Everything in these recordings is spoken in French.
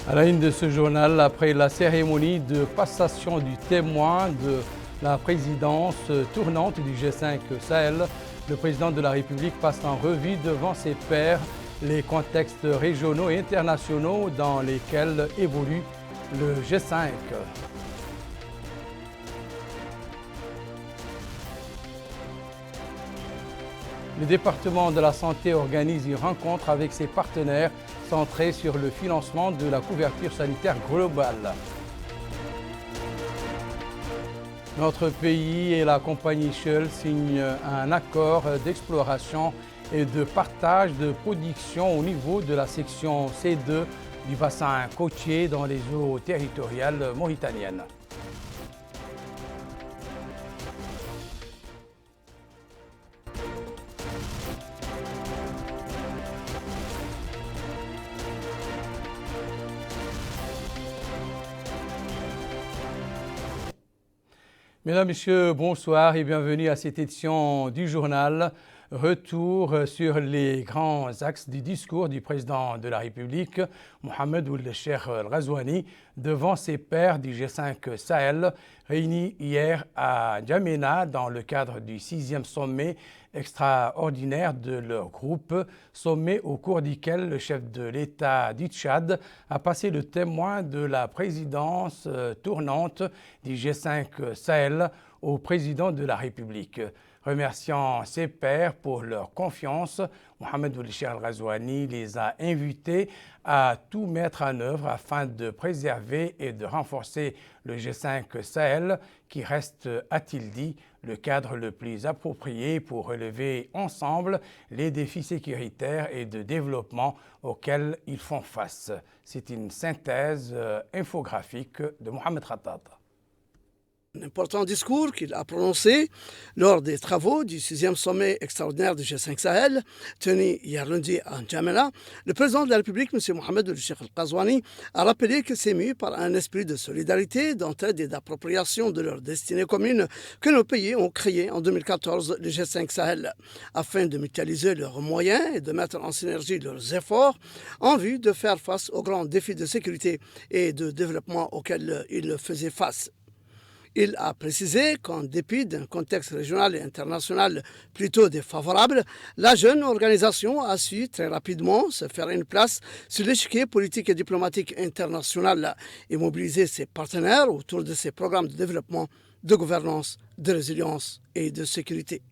À la une de ce journal, après la cérémonie de passation du témoin de la présidence tournante du G5 Sahel, le président de la République passe en revue devant ses pairs les contextes régionaux et internationaux dans lesquels évolue le G5. Le département de la santé organise une rencontre avec ses partenaires centrée sur le financement de la couverture sanitaire globale. Notre pays et la compagnie Shell signent un accord d'exploration et de partage de production au niveau de la section C2 du bassin côtier dans les eaux territoriales mauritaniennes. Mesdames, Messieurs, bonsoir et bienvenue à cette édition du journal. Retour sur les grands axes du discours du président de la République, Mohamed Ould Cheikh Al Ghazouani, devant ses pairs du G5 Sahel, réunis hier à N'Djamena dans le cadre du 6e sommet extraordinaire de leur groupe, sommet au cours duquel le chef de l'État du Tchad a passé le témoin de la présidence tournante du G5 Sahel au président de la République. Remerciant ses pairs pour leur confiance, Mohamed Ould Cheikh Al Ghazouani les a invités à tout mettre en œuvre afin de préserver et de renforcer le G5 Sahel, qui reste, a-t-il dit, le cadre le plus approprié pour relever ensemble les défis sécuritaires et de développement auxquels ils font face. C'est une synthèse infographique de Mohamed Khattat. Un important discours qu'il a prononcé lors des travaux du 6e sommet extraordinaire du G5 Sahel, tenu hier lundi à N'Djamena. Le président de la République, M. Mohamed Ould Cheikh Al Ghazouani, a rappelé qu'il s'est mû par un esprit de solidarité, d'entraide et d'appropriation de leur destinée commune que nos pays ont créé en 2014 le G5 Sahel, afin de mutualiser leurs moyens et de mettre en synergie leurs efforts en vue de faire face aux grands défis de sécurité et de développement auxquels ils faisaient face. Il a précisé qu'en dépit d'un contexte régional et international plutôt défavorable, la jeune organisation a su très rapidement se faire une place sur l'échiquier politique et diplomatique international et mobiliser ses partenaires autour de ses programmes de développement, de gouvernance, de résilience et de sécurité.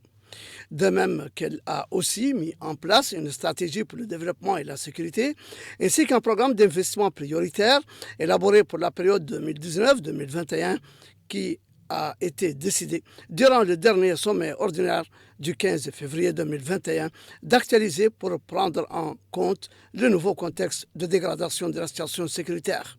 De même qu'elle a aussi mis en place une stratégie pour le développement et la sécurité, ainsi qu'un programme d'investissement prioritaire élaboré pour la période 2019-2021 qui a été décidé durant le dernier sommet ordinaire du 15 février 2021 d'actualiser pour prendre en compte le nouveau contexte de dégradation de la situation sécuritaire.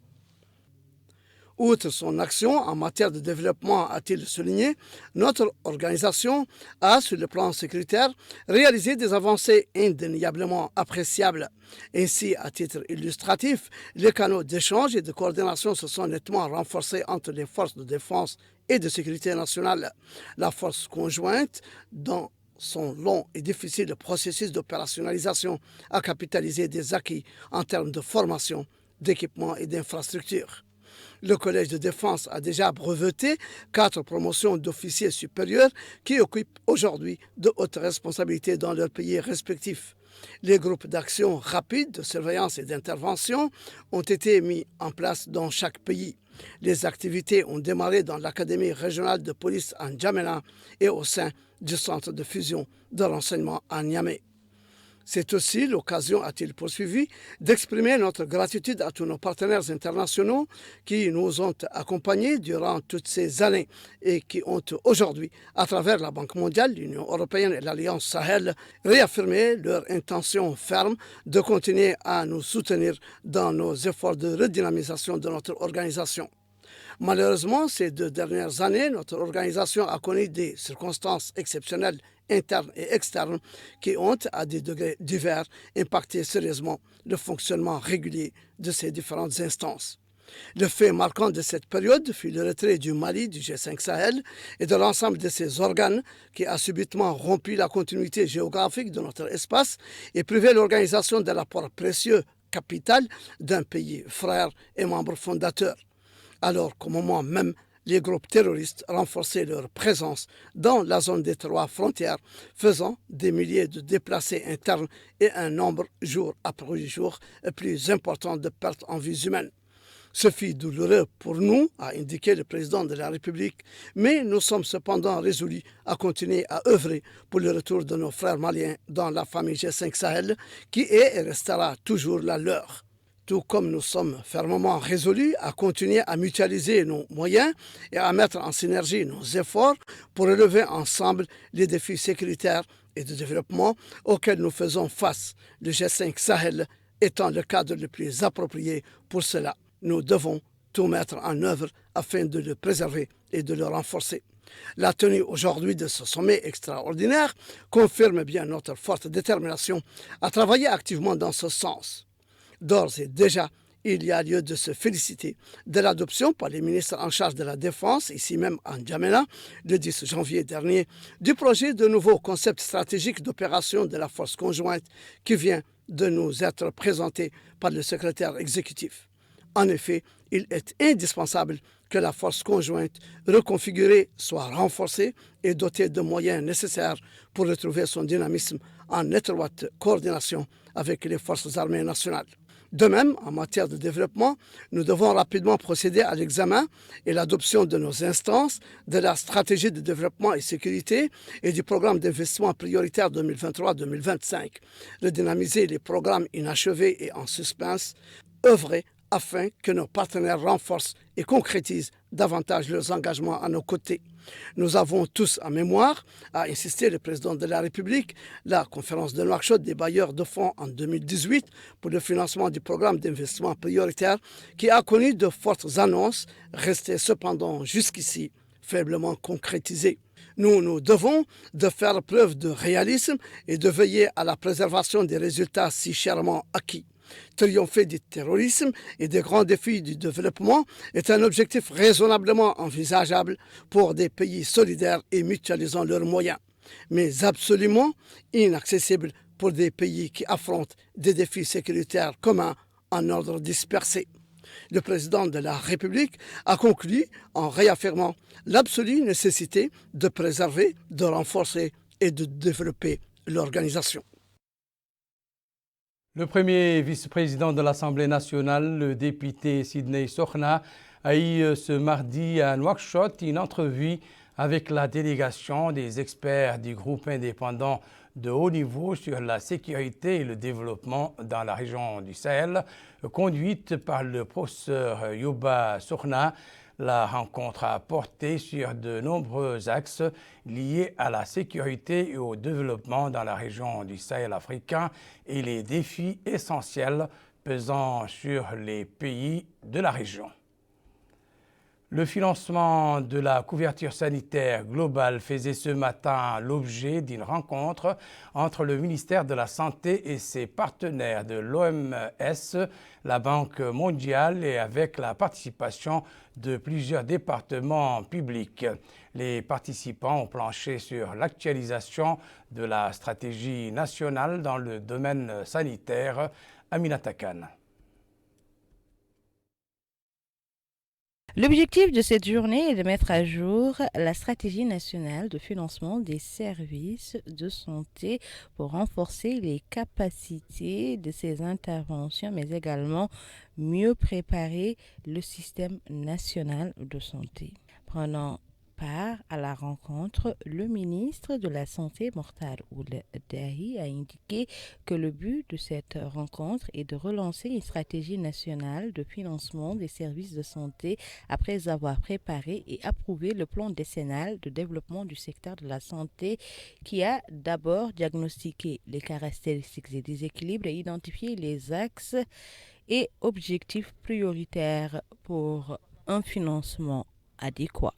Outre son action en matière de développement, a-t-il souligné, notre organisation a, sur le plan sécuritaire, réalisé des avancées indéniablement appréciables. Ainsi, à titre illustratif, les canaux d'échange et de coordination se sont nettement renforcés entre les forces de défense et de sécurité nationale. La force conjointe, dans son long et difficile processus d'opérationnalisation, a capitalisé des acquis en termes de formation, d'équipement et d'infrastructures. Le Collège de défense a déjà breveté 4 promotions d'officiers supérieurs qui occupent aujourd'hui de hautes responsabilités dans leurs pays respectifs. Les groupes d'action rapide, de surveillance et d'intervention ont été mis en place dans chaque pays. Les activités ont démarré dans l'Académie régionale de police à N'Djamena et au sein du centre de fusion de renseignement à Niamey. C'est aussi l'occasion, a-t-il poursuivi, d'exprimer notre gratitude à tous nos partenaires internationaux qui nous ont accompagnés durant toutes ces années et qui ont aujourd'hui, à travers la Banque mondiale, l'Union européenne et l'Alliance Sahel, réaffirmé leur intention ferme de continuer à nous soutenir dans nos efforts de redynamisation de notre organisation. Malheureusement, ces 2 dernières années, notre organisation a connu des circonstances exceptionnelles internes et externes qui ont, à des degrés divers, impacté sérieusement le fonctionnement régulier de ces différentes instances. Le fait marquant de cette période fut le retrait du Mali du G5 Sahel et de l'ensemble de ses organes qui a subitement rompu la continuité géographique de notre espace et privé l'organisation d'un apport précieux capitale d'un pays frère et membre fondateur. Alors qu'au moment même, les groupes terroristes renforçaient leur présence dans la zone des 3 frontières, faisant des milliers de déplacés internes et un nombre, jour après jour, plus important de pertes en vies humaines. Ce fut douloureux pour nous, a indiqué le président de la République, mais nous sommes cependant résolus à continuer à œuvrer pour le retour de nos frères maliens dans la famille G5 Sahel, qui est et restera toujours la leur. Tout comme nous sommes fermement résolus à continuer à mutualiser nos moyens et à mettre en synergie nos efforts pour relever ensemble les défis sécuritaires et de développement auxquels nous faisons face, le G5 Sahel étant le cadre le plus approprié pour cela. Nous devons tout mettre en œuvre afin de le préserver et de le renforcer. La tenue aujourd'hui de ce sommet extraordinaire confirme bien notre forte détermination à travailler activement dans ce sens. D'ores et déjà, il y a lieu de se féliciter de l'adoption par les ministres en charge de la Défense, ici même en N'Djamena, le 10 janvier dernier, du projet de nouveau concept stratégique d'opération de la force conjointe qui vient de nous être présenté par le secrétaire exécutif. En effet, il est indispensable que la force conjointe reconfigurée soit renforcée et dotée de moyens nécessaires pour retrouver son dynamisme en étroite coordination avec les forces armées nationales. De même, en matière de développement, nous devons rapidement procéder à l'examen et l'adoption de nos instances, de la stratégie de développement et sécurité et du programme d'investissement prioritaire 2023-2025, redynamiser les programmes inachevés et en suspens, œuvrer afin que nos partenaires renforcent et concrétisent davantage leurs engagements à nos côtés. Nous avons tous en mémoire, a insisté le président de la République, la conférence de Nouakchott des bailleurs de fonds en 2018 pour le financement du programme d'investissement prioritaire qui a connu de fortes annonces, restées cependant jusqu'ici faiblement concrétisées. Nous devons de faire preuve de réalisme et de veiller à la préservation des résultats si chèrement acquis. Triompher du terrorisme et des grands défis du développement est un objectif raisonnablement envisageable pour des pays solidaires et mutualisant leurs moyens, mais absolument inaccessible pour des pays qui affrontent des défis sécuritaires communs en ordre dispersé. Le président de la République a conclu en réaffirmant l'absolue nécessité de préserver, de renforcer et de développer l'organisation. Le premier vice-président de l'Assemblée nationale, le député Sidney Sokhna, a eu ce mardi à Nouakchott une entrevue avec la délégation des experts du groupe indépendant de haut niveau sur la sécurité et le développement dans la région du Sahel, conduite par le professeur Youba Sokhna. La rencontre a porté sur de nombreux axes liés à la sécurité et au développement dans la région du Sahel africain et les défis essentiels pesant sur les pays de la région. Le financement de la couverture sanitaire globale faisait ce matin l'objet d'une rencontre entre le ministère de la Santé et ses partenaires de l'OMS, la Banque mondiale et avec la participation de plusieurs départements publics. Les participants ont planché sur l'actualisation de la stratégie nationale dans le domaine sanitaire. Aminata Khan. L'objectif de cette journée est de mettre à jour la stratégie nationale de financement des services de santé pour renforcer les capacités de ces interventions, mais également mieux préparer le système national de santé. Prenant part à la rencontre, le ministre de la Santé, Mortal Ould Dahi, a indiqué que le but de cette rencontre est de relancer une stratégie nationale de financement des services de santé après avoir préparé et approuvé le plan décennal de développement du secteur de la santé qui a d'abord diagnostiqué les caractéristiques et déséquilibres et identifié les axes et objectifs prioritaires pour un financement adéquat,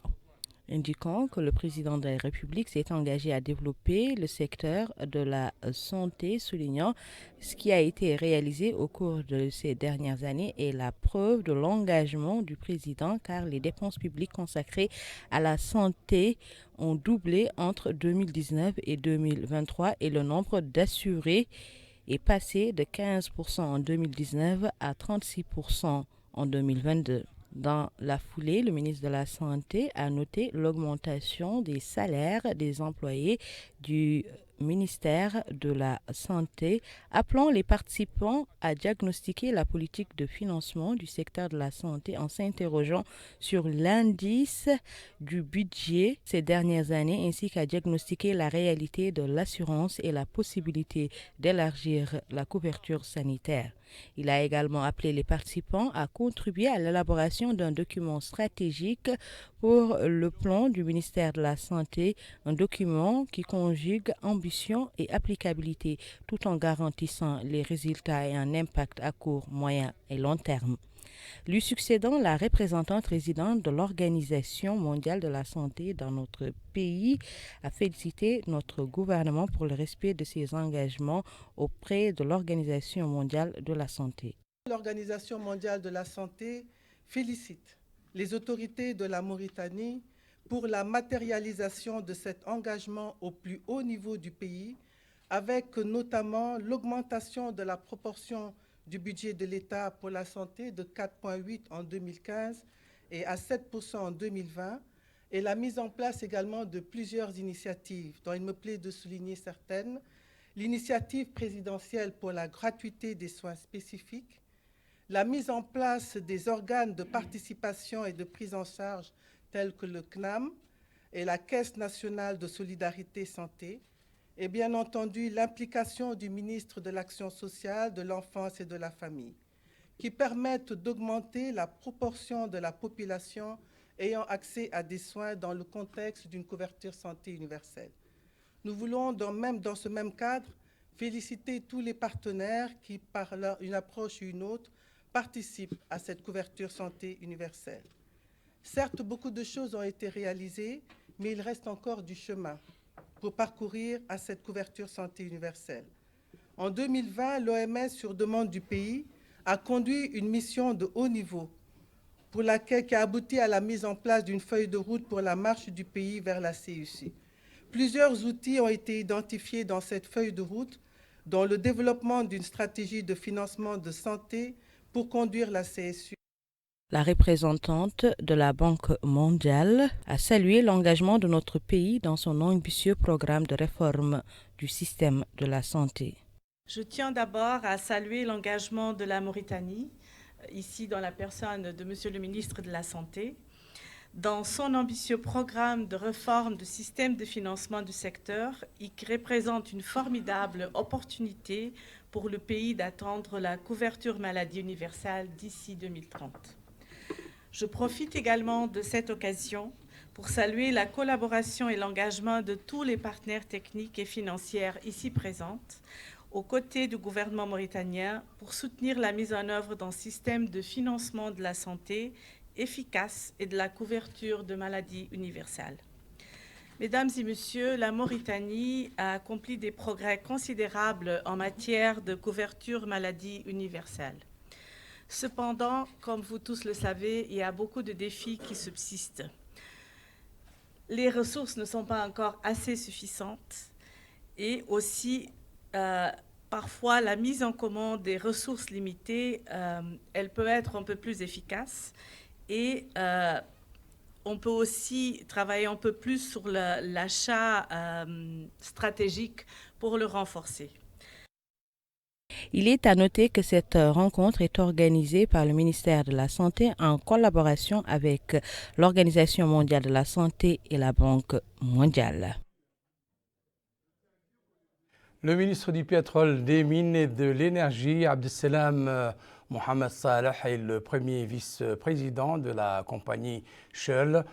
indiquant que le président de la République s'est engagé à développer le secteur de la santé, soulignant ce qui a été réalisé au cours de ces dernières années est la preuve de l'engagement du président car les dépenses publiques consacrées à la santé ont doublé entre 2019 et 2023 et le nombre d'assurés est passé de 15% en 2019 à 36% en 2022. Dans la foulée, le ministre de la Santé a noté l'augmentation des salaires des employés du ministère de la Santé, appelant les participants à diagnostiquer la politique de financement du secteur de la santé en s'interrogeant sur l'indice du budget ces dernières années ainsi qu'à diagnostiquer la réalité de l'assurance et la possibilité d'élargir la couverture sanitaire. Il a également appelé les participants à contribuer à l'élaboration d'un document stratégique pour le plan du ministère de la Santé, un document qui conjugue ambition et applicabilité tout en garantissant les résultats et un impact à court, moyen et long terme. Lui succédant, la représentante résidente de l'Organisation mondiale de la santé dans notre pays a félicité notre gouvernement pour le respect de ses engagements auprès de l'Organisation mondiale de la santé. L'Organisation mondiale de la santé félicite les autorités de la Mauritanie pour la matérialisation de cet engagement au plus haut niveau du pays, avec notamment l'augmentation de la proportion du budget de l'État pour la santé de 4,8% en 2015 et à 7% en 2020, et la mise en place également de plusieurs initiatives, dont il me plaît de souligner certaines. L'initiative présidentielle pour la gratuité des soins spécifiques, la mise en place des organes de participation et de prise en charge tels que le CNAM et la Caisse nationale de solidarité santé, et bien entendu l'implication du ministre de l'Action sociale, de l'Enfance et de la Famille, qui permettent d'augmenter la proportion de la population ayant accès à des soins dans le contexte d'une couverture santé universelle. Nous voulons, dans ce même cadre, féliciter tous les partenaires qui, par une approche ou une autre, participent à cette couverture santé universelle. Certes, beaucoup de choses ont été réalisées, mais il reste encore du chemin pour parcourir à cette couverture santé universelle. En 2020, l'OMS, sur demande du pays, a conduit une mission de haut niveau qui a abouti à la mise en place d'une feuille de route pour la marche du pays vers la CUC. Plusieurs outils ont été identifiés dans cette feuille de route, dont le développement d'une stratégie de financement de santé pour conduire la CSU. La représentante de la Banque mondiale a salué l'engagement de notre pays dans son ambitieux programme de réforme du système de la santé. Je tiens d'abord à saluer l'engagement de la Mauritanie, ici dans la personne de Monsieur le ministre de la Santé, dans son ambitieux programme de réforme du système de financement du secteur et qui représente une formidable opportunité pour le pays d'atteindre la couverture maladie universelle d'ici 2030. Je profite également de cette occasion pour saluer la collaboration et l'engagement de tous les partenaires techniques et financiers ici présents, aux côtés du gouvernement mauritanien, pour soutenir la mise en œuvre d'un système de financement de la santé efficace et de la couverture de maladies universelles. Mesdames et messieurs, la Mauritanie a accompli des progrès considérables en matière de couverture maladie universelle. Cependant, comme vous tous le savez, il y a beaucoup de défis qui subsistent. Les ressources ne sont pas encore assez suffisantes et aussi, parfois, la mise en commun des ressources limitées, elle peut être un peu plus efficace et on peut aussi travailler un peu plus sur l'achat stratégique pour le renforcer. Il est à noter que cette rencontre est organisée par le ministère de la Santé en collaboration avec l'Organisation mondiale de la santé et la Banque mondiale. Le ministre du Pétrole, des Mines et de l'Énergie, Abdesselam Mohamed Saleh, est le premier vice-président de la compagnie Shell,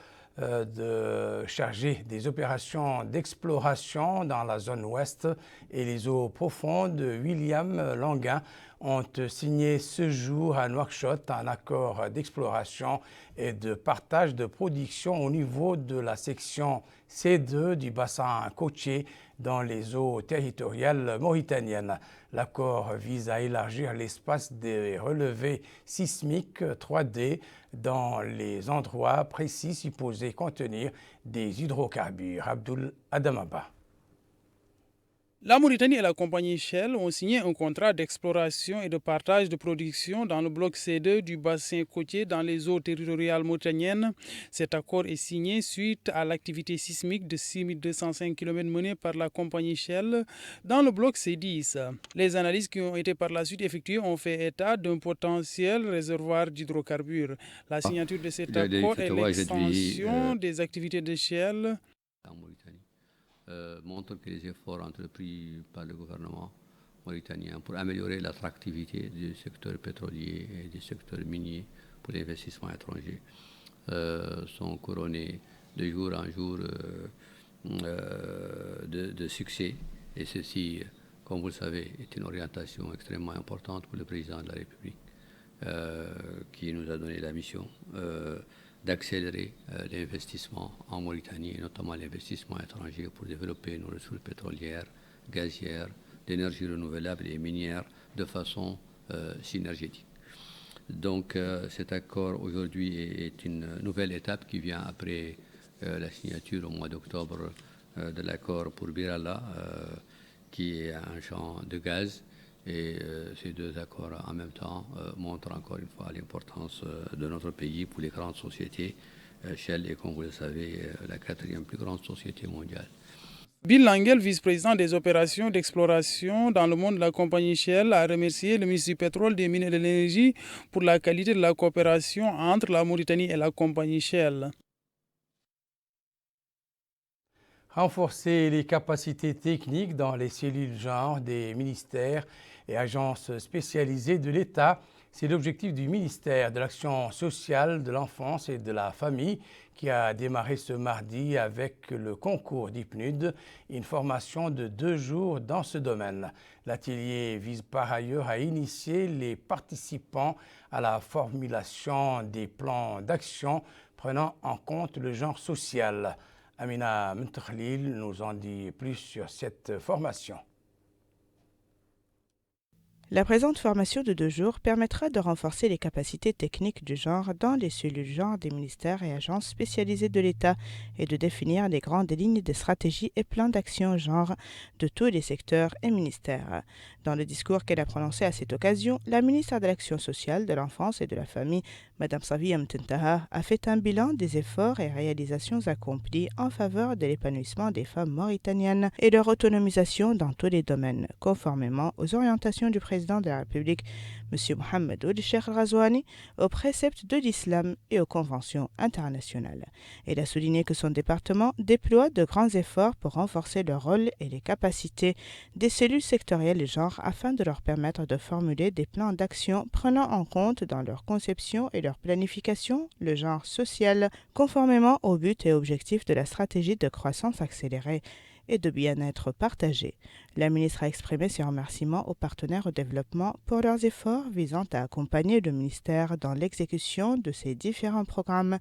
chargé des opérations d'exploration dans la zone ouest et les eaux profondes. William Languin ont signé ce jour à Nouakchott un accord d'exploration et de partage de production au niveau de la section C2 du bassin côtier dans les eaux territoriales mauritaniennes. L'accord vise à élargir l'espace des relevés sismiques 3D dans les endroits précis supposés contenir des hydrocarbures. Abdoul Adamaba. La Mauritanie et la compagnie Shell ont signé un contrat d'exploration et de partage de production dans le bloc C2 du bassin côtier dans les eaux territoriales mauritaniennes. Cet accord est signé suite à l'activité sismique de 6205 km menée par la compagnie Shell dans le bloc C10. Les analyses qui ont été par la suite effectuées ont fait état d'un potentiel réservoir d'hydrocarbures. La signature de cet accord et l'extension des activités de Shell montre que les efforts entrepris par le gouvernement mauritanien pour améliorer l'attractivité du secteur pétrolier et du secteur minier pour l'investissement étranger sont couronnés de jour en jour de succès. Et ceci, comme vous le savez, est une orientation extrêmement importante pour le président de la République qui nous a donné la mission d'accélérer l'investissement en Mauritanie, et notamment l'investissement étranger pour développer nos ressources pétrolières, gazières, d'énergie renouvelable et minière de façon synergétique. Donc cet accord aujourd'hui est une nouvelle étape qui vient après la signature au mois d'octobre de l'accord pour Birala, qui est un champ de gaz. Et ces deux accords en même temps montrent encore une fois l'importance de notre pays pour les grandes sociétés. Shell est, comme vous le savez, la 4e plus grande société mondiale. Bill Langel, vice-président des opérations d'exploration dans le monde de la compagnie Shell, a remercié le ministre du Pétrole, des Mines et de l'Énergie pour la qualité de la coopération entre la Mauritanie et la compagnie Shell. Renforcer les capacités techniques dans les cellules genre des ministères et agences spécialisées de l'État, c'est l'objectif du ministère de l'Action sociale, de l'enfance et de la famille qui a démarré ce mardi avec le concours d'IPNUD, une formation de 2 jours dans ce domaine. L'atelier vise par ailleurs à initier les participants à la formulation des plans d'action prenant en compte le genre social. Amina Mentakhlil nous en dit plus sur cette formation. La présente formation de 2 jours permettra de renforcer les capacités techniques du genre dans les cellules genre des ministères et agences spécialisées de l'État et de définir les grandes lignes de stratégie et plans d'action genre de tous les secteurs et ministères. Dans le discours qu'elle a prononcé à cette occasion, la ministre de l'Action sociale, de l'enfance et de la famille, Mme Safiya Mtentaha, a fait un bilan des efforts et réalisations accomplis en faveur de l'épanouissement des femmes mauritaniennes et leur autonomisation dans tous les domaines, conformément aux orientations du président de la République, M. Mohamed Ould Cheikh Razouani, aux préceptes de l'islam et aux conventions internationales. Elle a souligné que son département déploie de grands efforts pour renforcer le rôle et les capacités des cellules sectorielles genre afin de leur permettre de formuler des plans d'action prenant en compte dans leur conception et leur planification le genre social, conformément aux buts et objectifs de la stratégie de croissance accélérée et de bien-être partagé. La ministre a exprimé ses remerciements aux partenaires au développement pour leurs efforts visant à accompagner le ministère dans l'exécution de ces différents programmes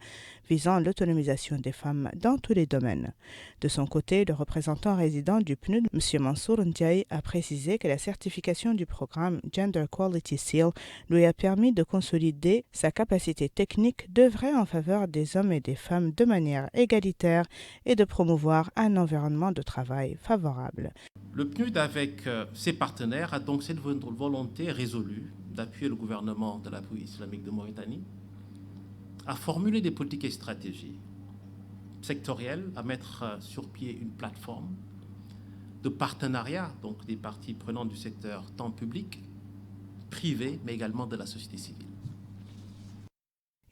visant l'autonomisation des femmes dans tous les domaines. De son côté, le représentant résident du PNUD, M. Mansour Ndiaye, a précisé que la certification du programme Gender Quality Seal lui a permis de consolider sa capacité technique d'œuvrer en faveur des hommes et des femmes de manière égalitaire et de promouvoir un environnement de travail favorable. Le PNUD, avec ses partenaires, a donc cette volonté résolue d'appuyer le gouvernement de la République islamique de Mauritanie à formuler des politiques et stratégies sectorielles, à mettre sur pied une plateforme de partenariat, donc des parties prenantes du secteur tant public, privé, mais également de la société civile.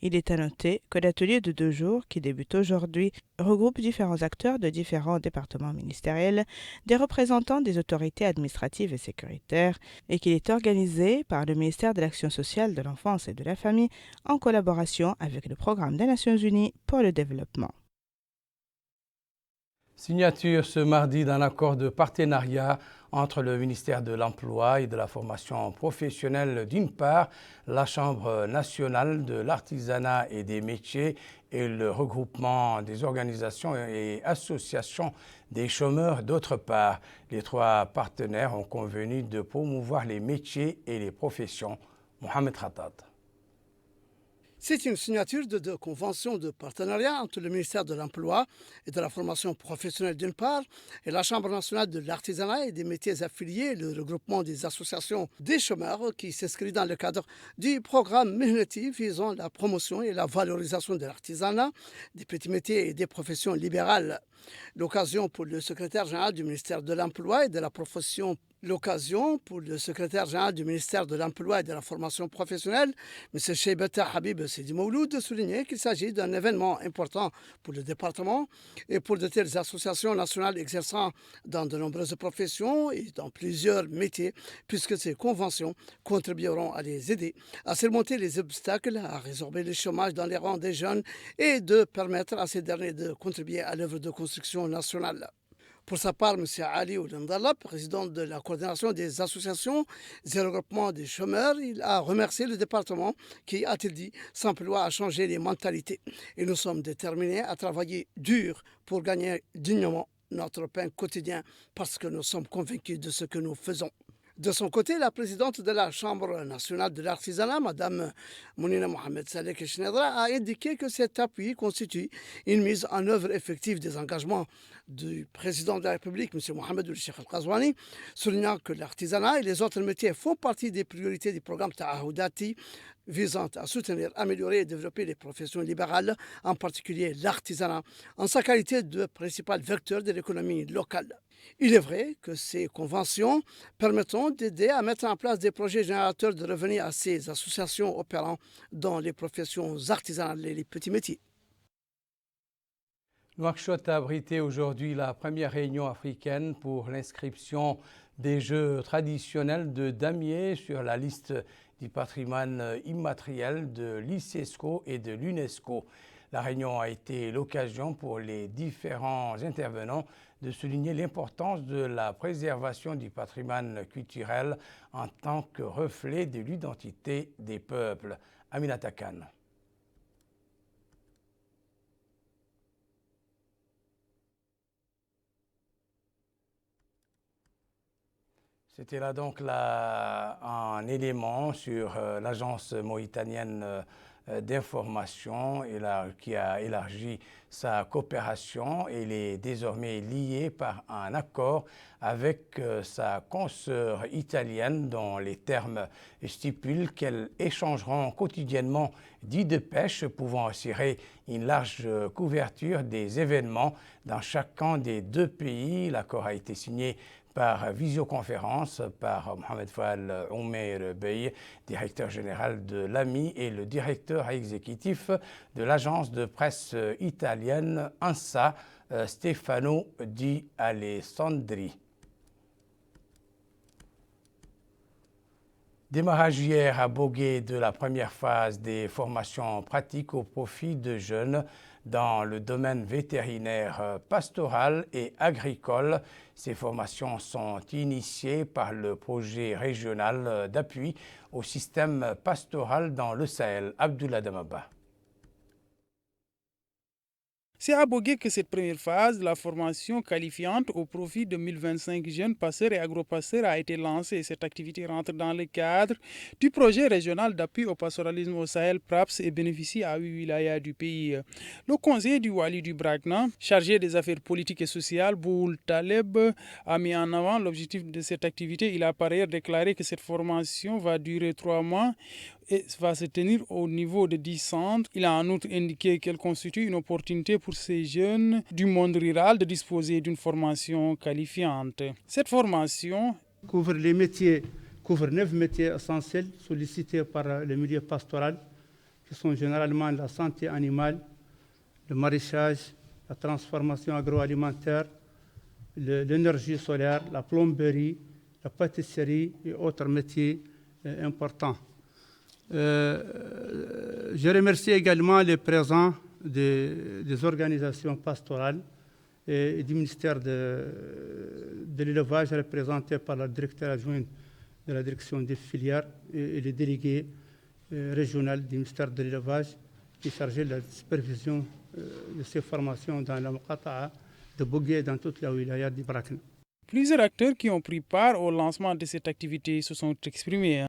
Il est à noter que l'atelier de 2 jours, qui débute aujourd'hui, regroupe différents acteurs de différents départements ministériels, des représentants des autorités administratives et sécuritaires, et qu'il est organisé par le ministère de l'Action sociale, de l'enfance et de la famille, en collaboration avec le Programme des Nations unies pour le développement. Signature ce mardi d'un accord de partenariat entre le ministère de l'Emploi et de la formation professionnelle d'une part, la Chambre nationale de l'artisanat et des métiers et le regroupement des organisations et associations des chômeurs d'autre part. Les 3 partenaires ont convenu de promouvoir les métiers et les professions. Mohamed Khattat. C'est une signature de deux conventions de partenariat entre le ministère de l'Emploi et de la formation professionnelle d'une part et la Chambre nationale de l'artisanat et des métiers affiliés, le regroupement des associations des chômeurs qui s'inscrit dans le cadre du programme Mihnati visant la promotion et la valorisation de l'artisanat, des petits métiers et des professions libérales. L'occasion pour le secrétaire général du ministère de l'Emploi et de la formation professionnelle, M. Cheibata Habib Sidi Mouloud, de souligner qu'il s'agit d'un événement important pour le département et pour de telles associations nationales exerçant dans de nombreuses professions et dans plusieurs métiers, puisque ces conventions contribueront à les aider à surmonter les obstacles, à résorber le chômage dans les rangs des jeunes et de permettre à ces derniers de contribuer à l'œuvre de construction nationale. Pour sa part, M. Ali Oulendala, président de la coordination des associations et regroupements des chômeurs, il a remercié le département qui, a-t-il dit, s'emploie à changer les mentalités. Et nous sommes déterminés à travailler dur pour gagner dignement notre pain quotidien parce que nous sommes convaincus de ce que nous faisons. De son côté, la présidente de la Chambre nationale de l'artisanat, Mme Mounina Mohamed Saleh Keshnedra, a indiqué que cet appui constitue une mise en œuvre effective des engagements du président de la République, M. Mohamed Ould Cheikh Al-Qazouani, soulignant que l'artisanat et les autres métiers font partie des priorités du programme Ta'ahoudati visant à soutenir, améliorer et développer les professions libérales, en particulier l'artisanat, en sa qualité de principal vecteur de l'économie locale. Il est vrai que ces conventions permettront d'aider à mettre en place des projets générateurs de revenus à ces associations opérant dans les professions artisanales et les petits métiers. Nouakchott a abrité aujourd'hui la première réunion africaine pour l'inscription des jeux traditionnels de damier sur la liste du patrimoine immatériel de l'ICESCO et de l'UNESCO. La réunion a été l'occasion pour les différents intervenants de souligner l'importance de la préservation du patrimoine culturel en tant que reflet de l'identité des peuples. Aminata Khan. C'était là donc un élément sur l'agence mauritanienne d'information qui a élargi sa coopération et elle est désormais liée par un accord avec sa consoeur italienne dont les termes stipulent qu'elles échangeront quotidiennement 10 de pêche pouvant assurer une large couverture des événements dans chacun des deux pays. L'accord a été signé par visioconférence par Mohamed Fouad Oumer Bey, directeur général de l'AMI et le directeur exécutif de l'agence de presse italienne ANSA, Stefano Di Alessandri. Démarrage hier à Bogué de la première phase des formations pratiques au profit de jeunes dans le domaine vétérinaire, pastoral et agricole. Ces formations sont initiées par le projet régional d'appui au système pastoral dans le Sahel. Abdullah Damaba. C'est à Bogué que cette première phase de la formation qualifiante au profit de 1025 jeunes passeurs et agropasteurs a été lancée. Cette activité rentre dans le cadre du projet régional d'appui au pastoralisme au Sahel PRAPS et bénéficie à 8 wilayas du pays. Le conseiller du Wali du Brakna, chargé des affaires politiques et sociales, Boul Taleb, a mis en avant l'objectif de cette activité. Il a par ailleurs déclaré que cette formation va durer 3 mois et va se tenir au niveau de 10 centres. Il a en outre indiqué qu'elle constitue une opportunité pour ces jeunes du monde rural de disposer d'une formation qualifiante. Cette formation couvre 9 métiers essentiels sollicités par le milieu pastoral, qui sont généralement la santé animale, le maraîchage, la transformation agroalimentaire, l'énergie solaire, la plomberie, la pâtisserie et autres métiers importants. Je remercie également les présents des organisations pastorales et du ministère de l'élevage représenté par la directrice adjointe de la direction des filières et les délégués régionaux du ministère de l'élevage qui est chargé de la supervision de ces formations dans la Muqata'a de Bogué et dans toute la wilaya du Brakna. Plusieurs acteurs qui ont pris part au lancement de cette activité se sont exprimés.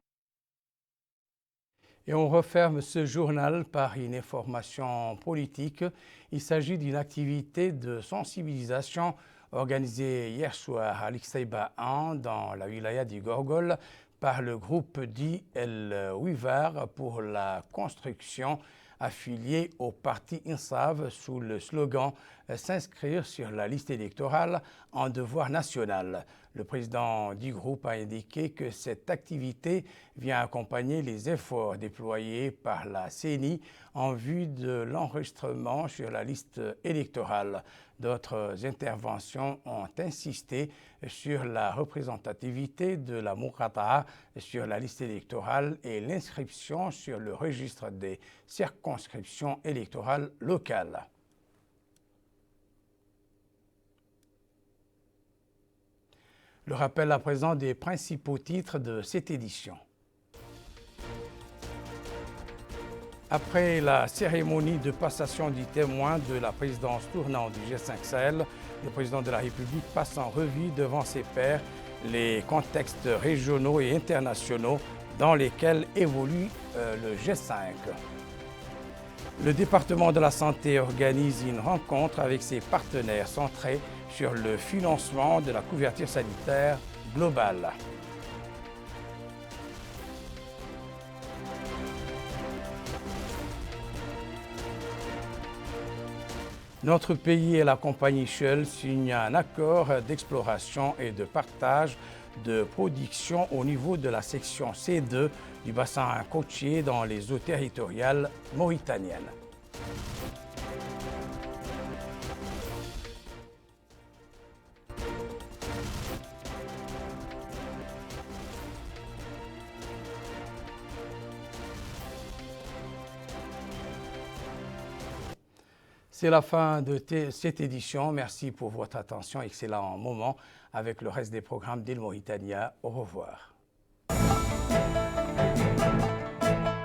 Et on referme ce journal par une information politique. Il s'agit d'une activité de sensibilisation organisée hier soir à l'Ixtaïba 1 dans la wilaya du Gorgol par le groupe dit El Wivar pour la construction affilié au parti INSAV sous le slogan « S'inscrire sur la liste électorale en devoir national ». Le président du groupe a indiqué que cette activité vient accompagner les efforts déployés par la CENI en vue de l'enregistrement sur la liste électorale. D'autres interventions ont insisté sur la représentativité de la Muqata'a sur la liste électorale et l'inscription sur le registre des circonscriptions électorales locales. Le rappel à présent des principaux titres de cette édition. Après la cérémonie de passation du témoin de la présidence tournante du G5 Sahel, le président de la République passe en revue devant ses pairs les contextes régionaux et internationaux dans lesquels évolue le G5. Le département de la santé organise une rencontre avec ses partenaires centrée sur le financement de la couverture sanitaire globale. Notre pays et la compagnie Shell signent un accord d'exploration et de partage de production au niveau de la section C2 du bassin côtier dans les eaux territoriales mauritaniennes. C'est la fin de cette édition. Merci pour votre attention. Excellent moment avec le reste des programmes d'Île Mauritania. Au revoir.